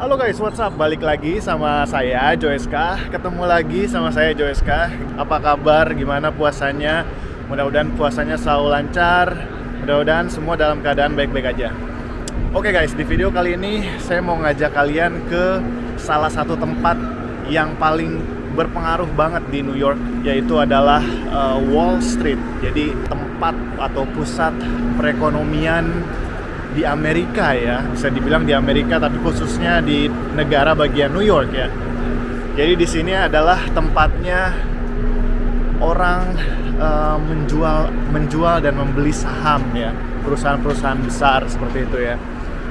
Halo guys, what's up? Balik lagi sama saya, Joeska. Ketemu lagi sama saya, Joeska. Apa kabar? Gimana puasanya? Mudah-mudahan puasanya selalu lancar. Mudah-mudahan semua dalam keadaan baik-baik aja. Oke guys, di video kali ini saya mau ngajak kalian ke salah satu tempat yang paling berpengaruh banget di New York, yaitu adalah Wall Street. Jadi tempat atau pusat perekonomian di Amerika ya, bisa dibilang di Amerika, tapi khususnya di negara bagian New York ya. Jadi di sini adalah tempatnya orang menjual dan membeli saham ya, perusahaan-perusahaan besar seperti itu ya,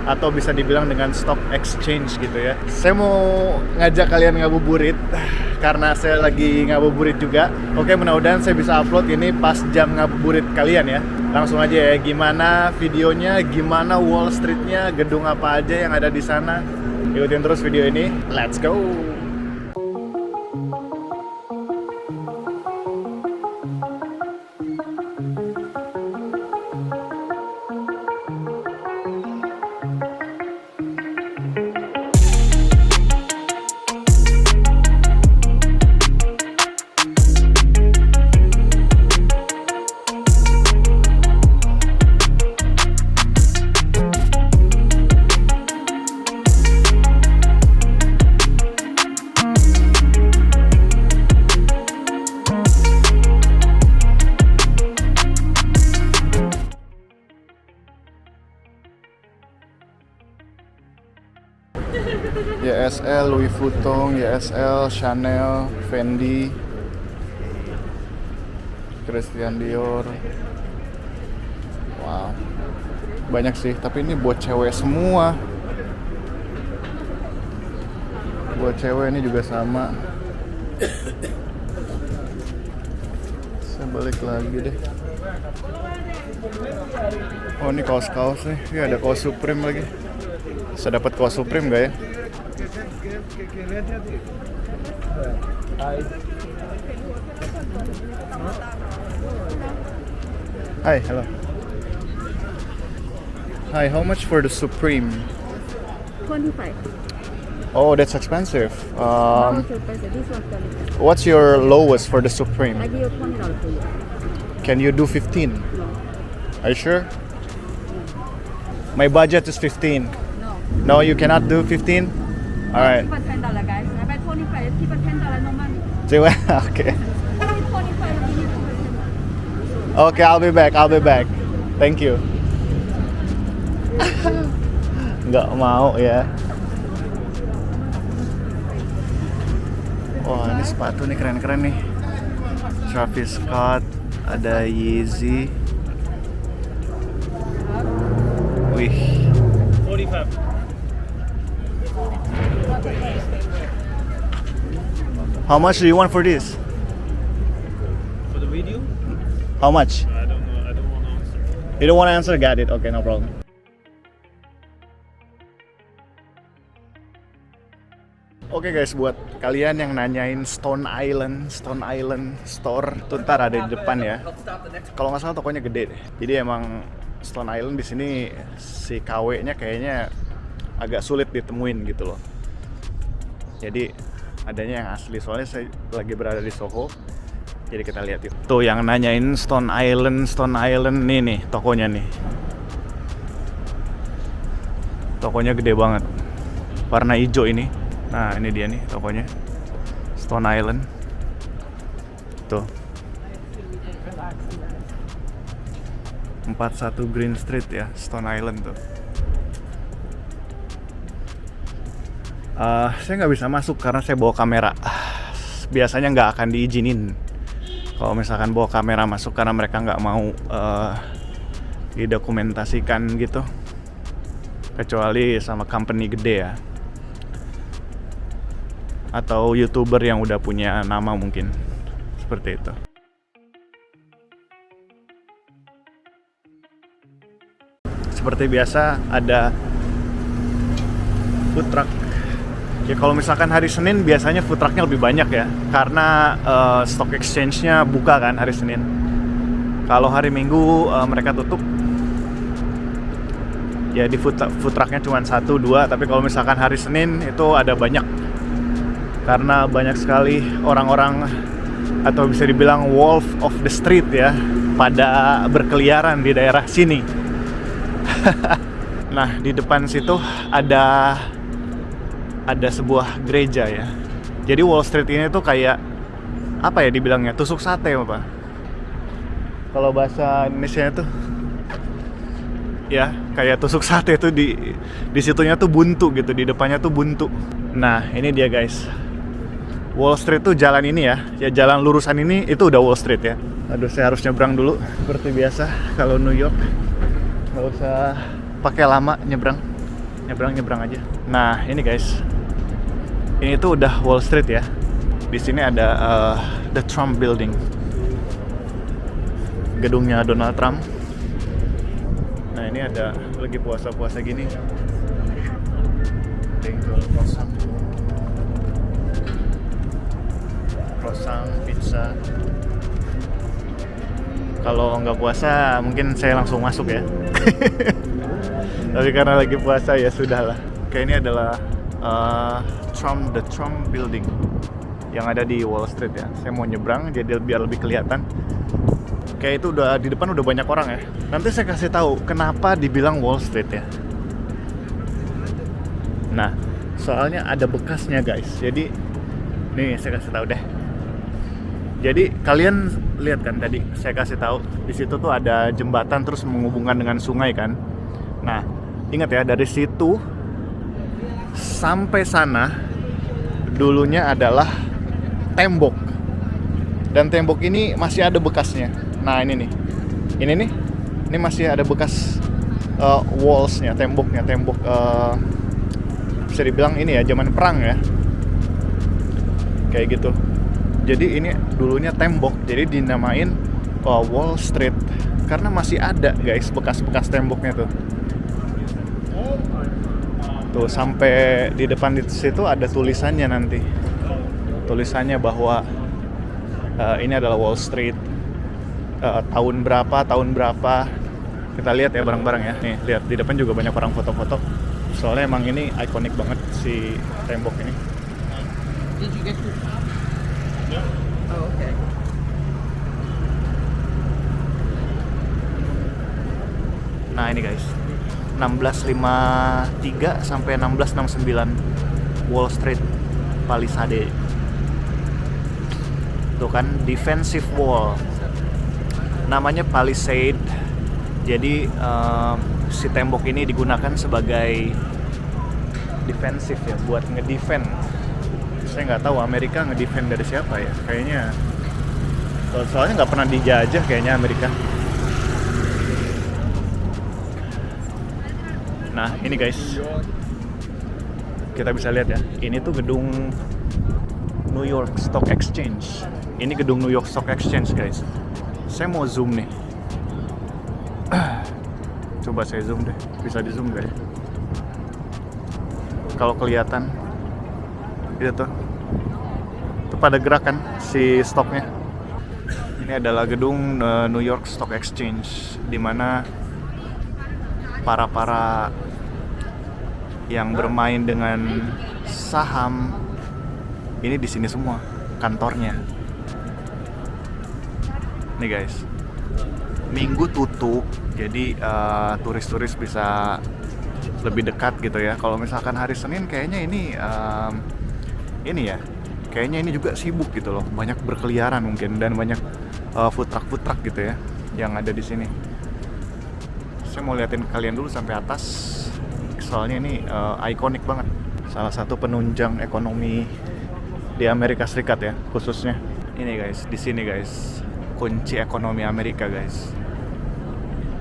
atau bisa dibilang dengan stock exchange gitu ya. Saya mau ngajak kalian ngabuburit karena saya lagi ngabuburit juga. Oke, mudah-mudahan saya bisa upload ini pas jam ngabuburit kalian ya. Langsung aja ya, gimana videonya, gimana Wall Street-nya, gedung apa aja yang ada di sana. Ikutin terus video ini. Let's go. YSL, Louis Vuitton, YSL, Chanel, Fendi, Christian Dior. Wow, banyak sih, tapi ini buat cewek semua. Buat cewek ini juga sama. Saya balik lagi deh. Oh, ini kaos-kaos nih. Ini ada kaos Supreme lagi. Saya dapat kaos Supreme gak ya? Hi, hello. Hi, how much for the Supreme? 25. Oh, that's expensive. Not so expensive. This one's 25. What's your lowest for the Supreme? I give you $20 for you. Can you do 15? No. Are you sure? My budget is 15. No. No, you cannot do 15? Alright. Keep it $10, guys. I bet 25. Keep it $10, no money. Okay. Only 25. Give you Okay, I'll be back. Thank you. Nggak mau ya. Wah, ini sepatu nih keren-keren nih. Travis Scott, ada Yeezy. Wih. 45. How much do you want for this? For the video? How much? I don't know. I don't want to answer. You don't want to answer? Got it. Okay, no problem. Oke guys, buat kalian yang nanyain Stone Island Store, itu ntar ada di depan ya. Kalau nggak salah tokonya gede deh. Jadi emang Stone Island di sini si KW-nya kayaknya agak sulit ditemuin gitu loh. Jadi adanya yang asli, soalnya saya lagi berada di Soho. Jadi kita lihat itu. Tuh yang nanyain Stone Island nih tokonya nih. Tokonya gede banget. Warna hijau ini. Nah, ini dia nih tokonya. Stone Island. Tuh. 41 Green Street ya, Stone Island tuh. Saya nggak bisa masuk karena saya bawa kamera. Biasanya nggak akan diizinin kalau misalkan bawa kamera masuk, karena mereka nggak mau didokumentasikan gitu, kecuali sama company gede ya, atau YouTuber yang udah punya nama mungkin, seperti itu. Seperti biasa ada food truck. Ya kalau misalkan hari Senin biasanya food trucknya lebih banyak ya, karena stock exchange-nya buka kan hari Senin. Kalau hari Minggu mereka tutup. Jadi food trucknya cuma 1-2, tapi kalau misalkan hari Senin itu ada banyak. Karena banyak sekali orang-orang atau bisa dibilang wolf of the street ya, pada berkeliaran di daerah sini. Nah, di depan situ ada sebuah gereja ya. Jadi Wall Street ini tuh kayak apa ya dibilangnya, tusuk sate apa? Kalau bahasa Indonesia tuh ya kayak tusuk sate tuh di situnya tuh buntu gitu, di depannya tuh buntu. Nah, ini dia guys. Wall Street tuh jalan ini ya jalan lurusan ini itu udah Wall Street ya. Aduh, saya harus nyebrang dulu seperti biasa kalau New York. Nggak usah pakai lama nyebrang aja. Nah, ini guys. Ini tuh udah Wall Street ya. Di sini ada the Trump Building. Gedungnya Donald Trump. Nah, ini ada lagi puasa-puasa gini. Tinggal croissant, pizza. Kalau nggak puasa mungkin saya langsung masuk ya. Tapi karena lagi puasa ya sudahlah. Oke, ini adalah the Trump Building yang ada di Wall Street ya. Saya mau nyebrang jadi biar lebih kelihatan. Oke, itu udah di depan udah banyak orang ya. Nanti saya kasih tahu kenapa dibilang Wall Street ya. Nah, soalnya ada bekasnya guys. Jadi nih saya kasih tahu deh. Jadi kalian lihat kan tadi saya kasih tahu di situ tuh ada jembatan terus menghubungkan dengan sungai kan. Nah, ingat ya, dari situ sampai sana dulunya adalah tembok. Dan tembok ini masih ada bekasnya. Nah, ini masih ada bekas wallsnya, tembok bisa dibilang ini ya zaman perang ya. Kayak gitu. Jadi ini dulunya tembok, jadi dinamain Wall Street karena masih ada guys bekas-bekas temboknya tuh. Tuh sampai di depan di situ ada tulisannya nanti. Tulisannya bahwa ini adalah Wall Street. Tahun berapa. Kita lihat ya bareng-bareng ya. Nih, lihat di depan juga banyak orang foto-foto. Soalnya emang ini ikonik banget si tembok ini. Did you get to? Oh, okay. Nah, ini guys. 1653 sampai 1669 Wall Street Palisade. Itu kan defensive wall. Namanya palisade. Jadi si tembok ini digunakan sebagai defensif ya, buat ngedefend. Saya nggak tahu Amerika ngedefend dari siapa ya. Kayaknya soalnya nggak pernah dijajah kayaknya Amerika. Nah, ini guys, kita bisa lihat ya. Ini tuh gedung New York Stock Exchange. Ini gedung New York Stock Exchange guys. Saya mau zoom nih. Coba saya zoom deh. Bisa di zoom gak ya? Kalau kelihatan itu tuh pada gerakan si stoknya. Ini adalah gedung New York Stock Exchange, di mana para yang bermain dengan saham ini di sini semua kantornya. Nih guys, Minggu tutup, jadi turis-turis bisa lebih dekat gitu ya. Kalau misalkan hari Senin kayaknya ini ya, kayaknya ini juga sibuk gitu loh, banyak berkeliaran mungkin dan banyak food truck gitu ya yang ada di sini. Saya mau liatin kalian dulu sampai atas, soalnya ini ikonik banget, salah satu penunjang ekonomi di Amerika Serikat ya khususnya. Ini guys, di sini guys, kunci ekonomi Amerika guys.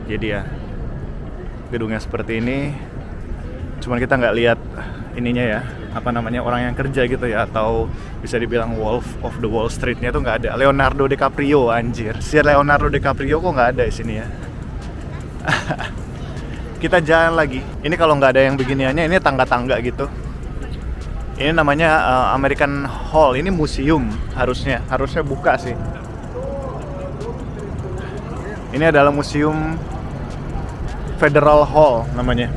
Jadi ya, gedungnya seperti ini. Cuman kita nggak lihat ininya ya, apa namanya, orang yang kerja gitu ya, atau bisa dibilang Wolf of the Wall Street-nya tuh nggak ada. Leonardo DiCaprio, anjir, si Leonardo DiCaprio kok nggak ada di sini ya. Kita jalan lagi. Ini kalau nggak ada yang beginiannya, ini tangga-tangga gitu. Ini namanya American Hall. Ini museum harusnya buka sih. Ini adalah museum Federal Hall namanya.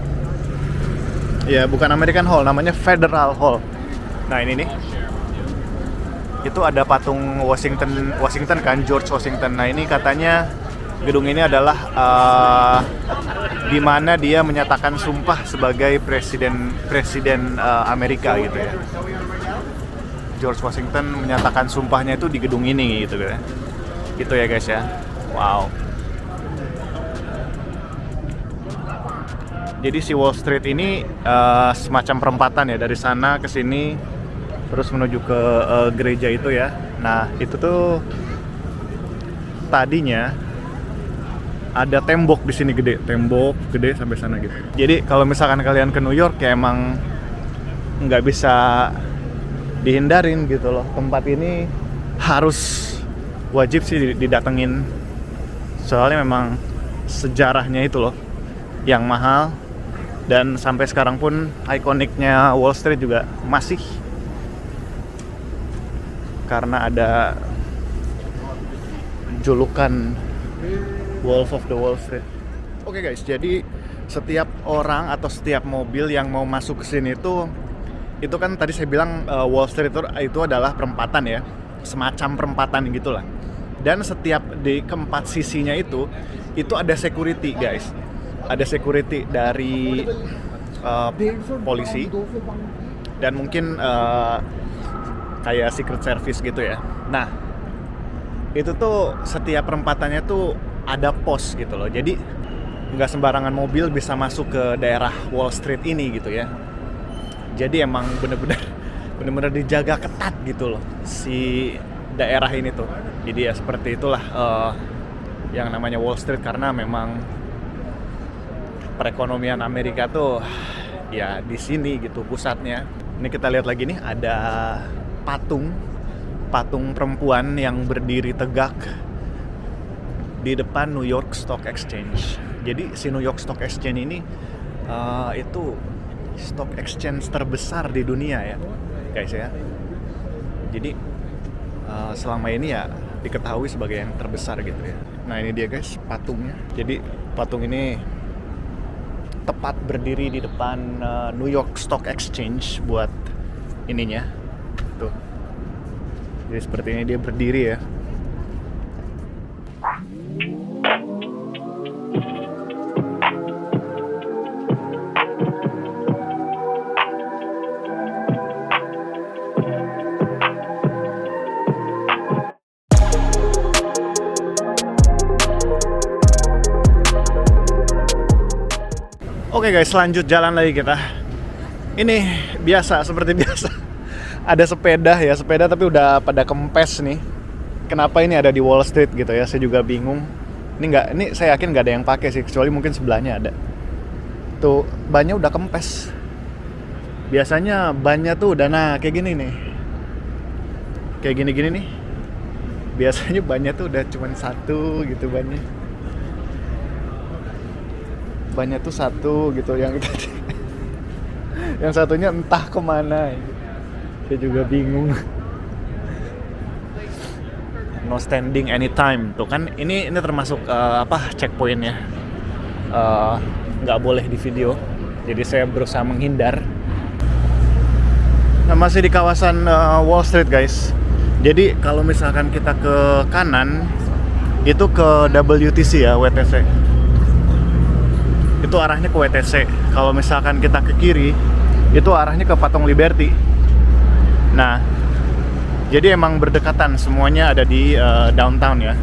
Ya, bukan American Hall, namanya Federal Hall. Nah, ini nih. Itu ada patung Washington kan, George Washington. Nah, ini katanya gedung ini adalah di mana dia menyatakan sumpah sebagai presiden Amerika gitu ya. George Washington menyatakan sumpahnya itu di gedung ini gitu ya. Gitu ya guys ya. Wow. Jadi si Wall Street ini semacam perempatan ya, dari sana ke sini terus menuju ke gereja itu ya. Nah, itu tuh tadinya ada tembok di sini gede, tembok gede sampai sana gitu. Jadi kalau misalkan kalian ke New York ya emang nggak bisa dihindarin gitu loh. Tempat ini harus wajib sih didatengin. Soalnya memang sejarahnya itu loh yang mahal, dan sampai sekarang pun ikoniknya Wall Street juga masih, karena ada julukan Wolf of the Wall Street. Oke guys, jadi setiap orang atau setiap mobil yang mau masuk ke sini itu kan tadi saya bilang Wall Street itu adalah perempatan ya, semacam perempatan gitulah. Dan setiap di keempat sisinya itu ada security guys. Ada security dari polisi dan mungkin kayak secret service gitu ya. Nah, itu tuh setiap perempatannya tuh ada pos gitu loh. Jadi nggak sembarangan mobil bisa masuk ke daerah Wall Street ini gitu ya. Jadi emang bener-bener dijaga ketat gitu loh si daerah ini tuh. Jadi ya seperti itulah yang namanya Wall Street, karena memang perekonomian Amerika tuh ya di sini gitu pusatnya. Ini kita lihat lagi nih, ada patung perempuan yang berdiri tegak di depan New York Stock Exchange. Jadi si New York Stock Exchange ini itu stock exchange terbesar di dunia ya guys ya. Jadi selama ini ya diketahui sebagai yang terbesar gitu ya. Nah, ini dia guys patungnya. Jadi patung ini tepat berdiri di depan New York Stock Exchange buat ininya tuh. Jadi seperti ini dia berdiri ya. Oke guys, lanjut jalan lagi kita. Ini biasa, seperti biasa. Ada sepeda tapi udah pada kempes nih. Kenapa ini ada di Wall Street gitu ya? Saya juga bingung. Ini saya yakin nggak ada yang pakai sih, kecuali mungkin sebelahnya ada. Tuh bannya udah kempes. Biasanya bannya tuh udah kayak gini nih. Kayak gini-gini nih. Biasanya bannya tuh udah cuman satu gitu bannya. Bannya tuh satu gitu, yang tadi yang satunya entah kemana. Saya juga bingung. No standing anytime tuh kan, ini termasuk checkpoint ya, nggak boleh di video, jadi saya berusaha menghindar. Nah, masih di kawasan Wall Street guys. Jadi kalau misalkan kita ke kanan itu ke WTC ya, WTC. Itu arahnya ke WTC. Kalau misalkan kita ke kiri, itu arahnya ke Patung Liberty. Nah, jadi emang berdekatan, semuanya ada di downtown ya.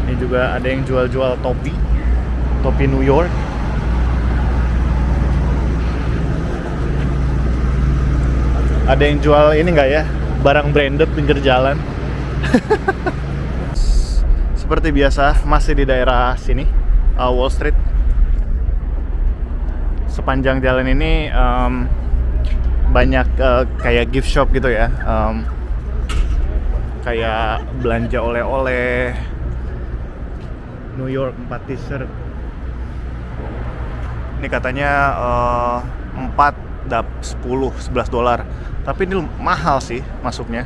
Ini juga ada yang jual-jual topi New York. Ada yang jual ini nggak ya, barang branded pinggir jalan. Seperti biasa, masih di daerah sini, Wall Street. Sepanjang jalan ini banyak kayak gift shop gitu ya, kayak belanja oleh-oleh. New York 4 t-shirt. Ini katanya 11 dolar. Tapi ini mahal sih masuknya.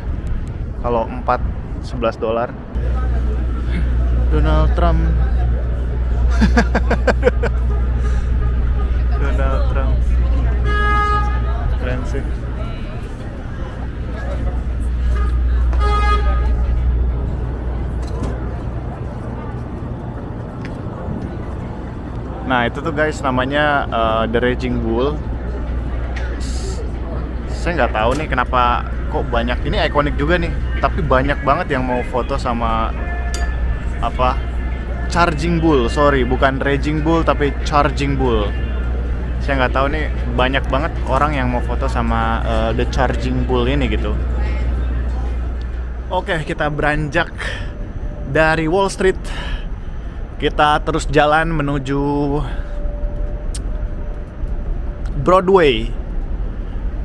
Kalau 11 dolar. Donald Trump. Keren sih. Nah itu tuh guys namanya The Raging Bull. Saya nggak tahu nih kenapa kok banyak, ini ikonik juga nih, tapi banyak banget yang mau foto sama apa, Charging Bull, sorry bukan Raging Bull tapi Charging Bull. Saya nggak tahu nih, banyak banget orang yang mau foto sama The Charging Bull ini gitu. Oke, kita beranjak dari Wall Street, kita terus jalan menuju Broadway.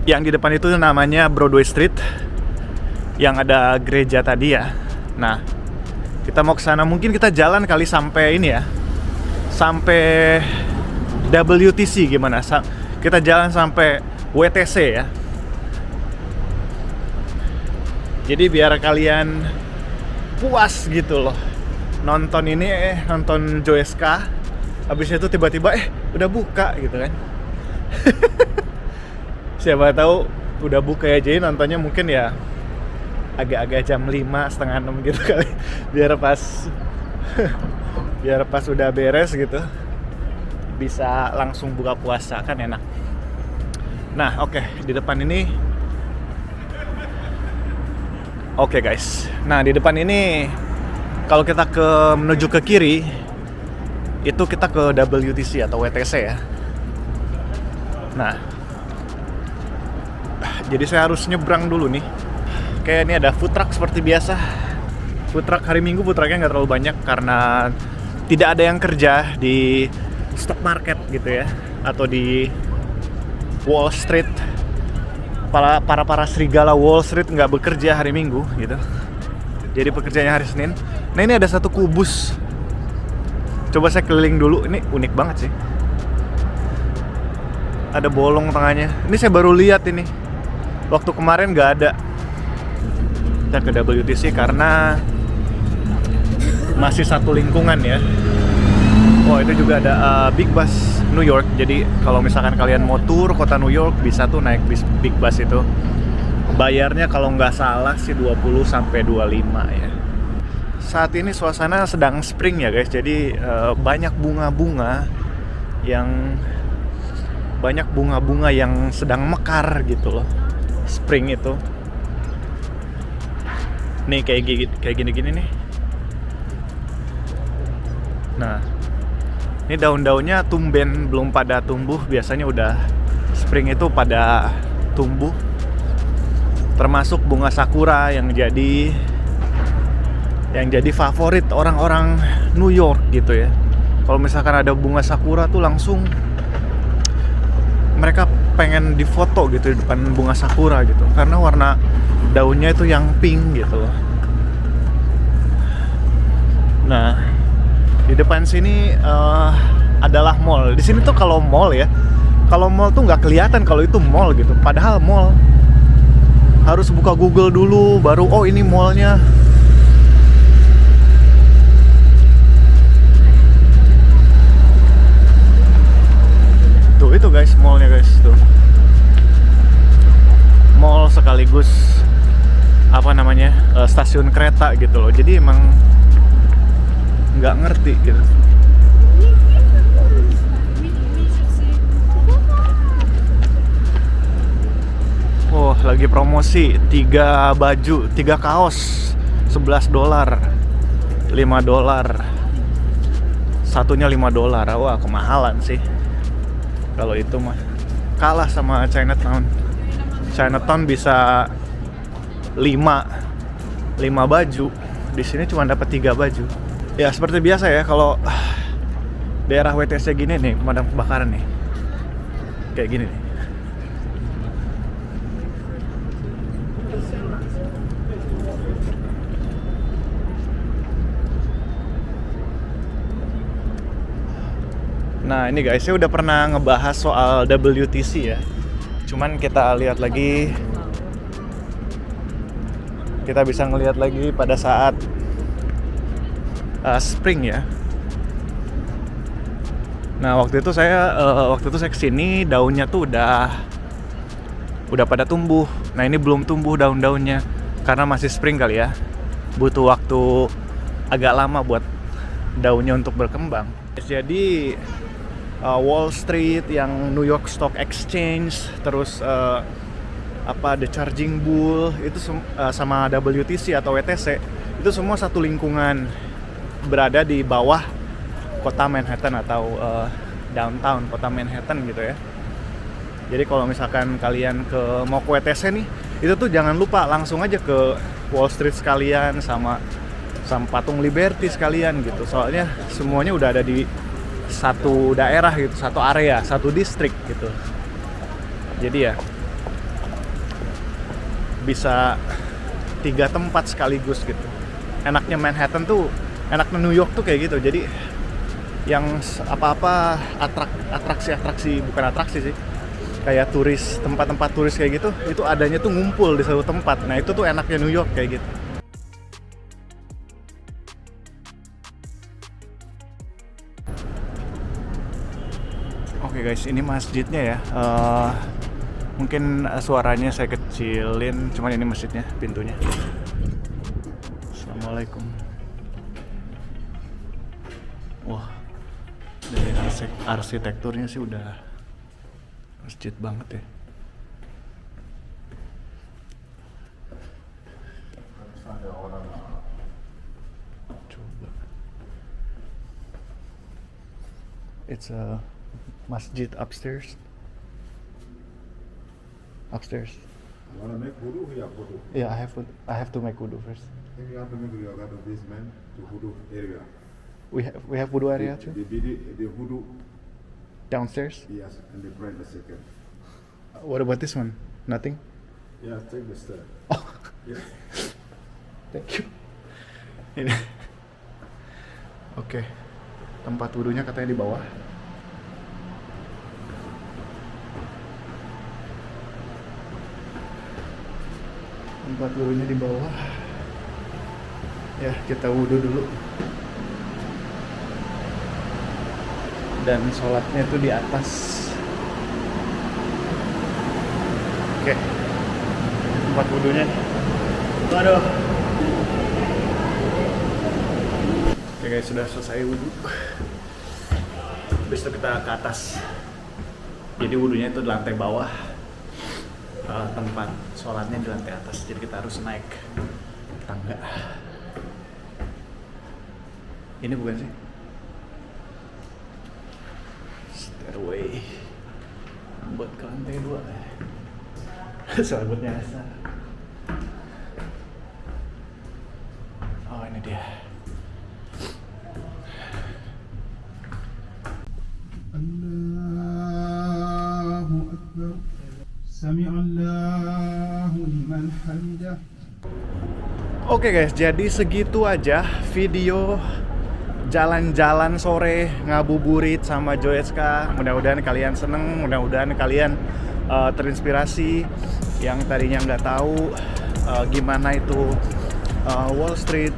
Yang di depan itu namanya Broadway Street, yang ada gereja tadi ya. Nah, kita mau ke sana, mungkin kita jalan kali sampai ini ya, sampai WTC gimana? Kita jalan sampai WTC ya. Jadi biar kalian puas gitu loh nonton ini, nonton Joeska. Habis itu tiba-tiba udah buka gitu kan. Siapa tahu udah buka ya, jadi nontonnya mungkin ya agak-agak jam 5, setengah 6 gitu kali. Biar pas udah beres gitu bisa langsung buka puasa, kan enak. Nah oke, di depan ini oke guys. Nah di depan ini kalau kita menuju ke kiri itu kita ke WTC atau WTC ya. Nah jadi saya harus nyebrang dulu nih. Kayak ini ada food truck seperti biasa. Food truck hari Minggu, food trucknya nggak terlalu banyak karena tidak ada yang kerja di stock market gitu ya, atau di Wall Street. Para serigala Wall Street nggak bekerja hari Minggu gitu. Jadi pekerjaannya hari Senin. Nah ini ada satu kubus. Coba saya keliling dulu. Ini unik banget sih. Ada bolong tengahnya. Ini saya baru lihat ini. Waktu kemarin nggak ada. Kita ke WTC karena masih satu lingkungan ya. Oh itu juga ada Big Bus New York. Jadi kalau misalkan kalian mau tour kota New York bisa tuh naik Big Bus itu. Bayarnya kalau nggak salah sih 20 sampai 25 ya. Saat ini suasana sedang spring ya guys. Jadi banyak bunga-bunga yang sedang mekar gitu loh. Spring itu. Nih kayak gini-gini nih. Nah, ini daun-daunnya tumben belum pada tumbuh. Biasanya udah spring itu pada tumbuh. Termasuk bunga sakura yang jadi favorit orang-orang New York gitu ya. Kalau misalkan ada bunga sakura tuh langsung mereka pengen difoto gitu di depan bunga sakura gitu, karena warna daunnya itu yang pink gitu loh. Nah, di depan sini adalah mall. Di sini tuh kalau mall tuh nggak kelihatan kalau itu mall gitu. Padahal mall harus buka Google dulu baru oh ini mallnya. Tuh itu guys, mallnya guys tuh. Mall sekaligus stasiun kereta gitu loh. Jadi emang nggak ngerti gitu. Oh, lagi promosi 3 baju, 3 kaos $11, $5. Satunya $5. Wah, kemahalan sih. Kalau itu mah kalah sama Chinatown. Chinatown bisa 5 baju. Di sini cuma dapat 3 baju. Ya seperti biasa ya, kalau daerah WTC gini nih, pemadam kebakaran nih. Kayak gini nih. Nah ini guys, saya udah pernah ngebahas soal WTC ya. Cuman kita lihat lagi, kita bisa ngelihat lagi pada saat spring ya. Nah waktu itu saya kesini, daunnya tuh udah pada tumbuh. Nah ini belum tumbuh daun-daunnya karena masih spring kali ya. Butuh waktu agak lama buat daunnya untuk berkembang. Jadi Wall Street, yang New York Stock Exchange, terus The Charging Bull itu sama WTC atau WTC itu semua satu lingkungan, berada di bawah kota Manhattan atau downtown kota Manhattan gitu ya. Jadi kalau misalkan kalian mau ke WTC nih, itu tuh jangan lupa langsung aja ke Wall Street sekalian sama patung Liberty sekalian gitu. Soalnya semuanya udah ada di satu daerah gitu, satu area, satu distrik gitu. Jadi ya bisa 3 tempat sekaligus gitu. Enaknya Manhattan tuh, enaknya New York tuh kayak gitu. Jadi yang apa-apa atraksi, bukan atraksi sih, kayak turis, tempat-tempat turis kayak gitu, itu adanya tuh ngumpul di satu tempat. Nah itu tuh enaknya New York kayak gitu. Oke guys, ini masjidnya ya. Mungkin suaranya saya kecilin, cuman ini masjidnya, pintunya. Assalamualaikum. Wah, dari arsitekturnya sih udah masjid banget ya. Coba. It's a masjid upstairs. Upstairs. You wanna make wudu? Yeah, wudu. Yeah, I have to make wudu first. Then you have to make wudu. You got the basement to wudu area. We have wudu area too. The wudu, Downstairs. yes, and the pray the second. What about this one? Nothing. Yeah, take the step. Oh, Yes. thank you. Ini. Oke. Tempat wudunya katanya di bawah. Tempat wudunya di bawah. Ya, kita wudu dulu. Dan sholatnya itu di atas. Oke. Tempat wudunya. Waduh. Oke guys, sudah selesai wudu. Habis itu kita ke atas. Jadi wudunya itu di lantai bawah. Tempat sholatnya di lantai atas, jadi kita harus naik tangga. Ini bukan sih? Stairway buat ke lantai 2. Selebutnya asal. Oh ini dia. Allahu Akbar. Sami'allahu liman hamidah. Oke guys, jadi segitu aja video jalan-jalan sore ngabuburit sama Joeska. Mudah-mudahan kalian seneng, mudah-mudahan kalian terinspirasi. Yang tadinya nggak tahu gimana itu Wall Street,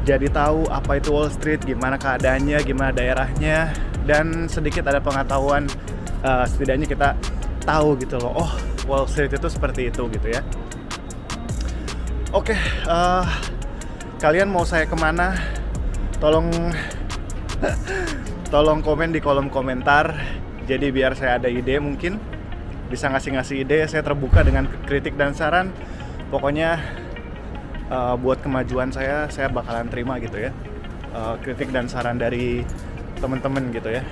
jadi tahu apa itu Wall Street, gimana keadaannya, gimana daerahnya, dan sedikit ada pengetahuan, setidaknya kita tahu gitu loh, oh Wall Street itu seperti itu gitu ya. Oke, kalian mau saya kemana? Tolong komen di kolom komentar. Jadi biar saya ada ide, mungkin bisa ngasih ide. Saya terbuka dengan kritik dan saran. Pokoknya buat kemajuan saya bakalan terima gitu ya, kritik dan saran dari teman-teman gitu ya.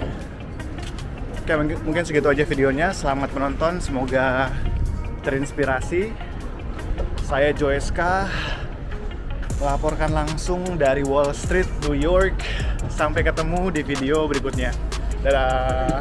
Oke, mungkin segitu aja videonya. Selamat menonton, semoga terinspirasi. Saya Joeska, melaporkan langsung dari Wall Street, New York. Sampai ketemu di video berikutnya. Dadah.